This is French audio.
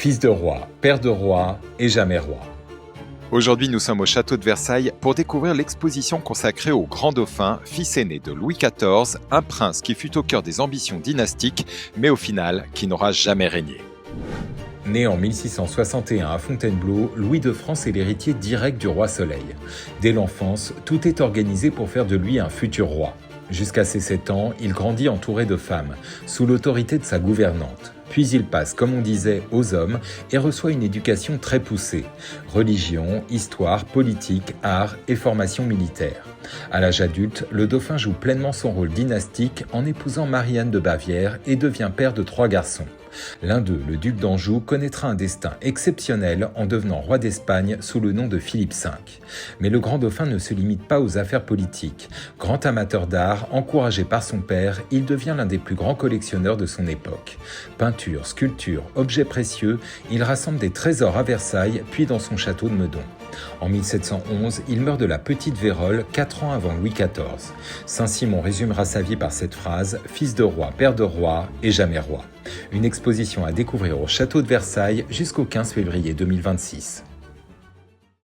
Fils de roi, père de roi et jamais roi. Aujourd'hui, nous sommes au château de Versailles pour découvrir l'exposition consacrée au grand dauphin, fils aîné de Louis XIV, un prince qui fut au cœur des ambitions dynastiques, mais au final, qui n'aura jamais régné. Né en 1661 à Fontainebleau, Louis de France est l'héritier direct du roi Soleil. Dès l'enfance, tout est organisé pour faire de lui un futur roi. Jusqu'à ses 7 ans, il grandit entouré de femmes, sous l'autorité de sa gouvernante. Puis il passe, comme on disait, aux hommes et reçoit une éducation très poussée. Religion, histoire, politique, art et formation militaire. À l'âge adulte, le dauphin joue pleinement son rôle dynastique en épousant Marie-Anne de Bavière et devient père de 3 garçons. L'un d'eux, le duc d'Anjou, connaîtra un destin exceptionnel en devenant roi d'Espagne sous le nom de Philippe V. Mais le grand dauphin ne se limite pas aux affaires politiques. Grand amateur d'art, encouragé par son père, il devient l'un des plus grands collectionneurs de son époque. Peinture, sculpture, objets précieux, il rassemble des trésors à Versailles puis dans son château de Meudon. En 1711, il meurt de la petite vérole 4 ans avant Louis XIV. Saint-Simon résumera sa vie par cette phrase « Fils de roi, père de roi et jamais roi ». Une exposition à découvrir au château de Versailles jusqu'au 15 février 2026.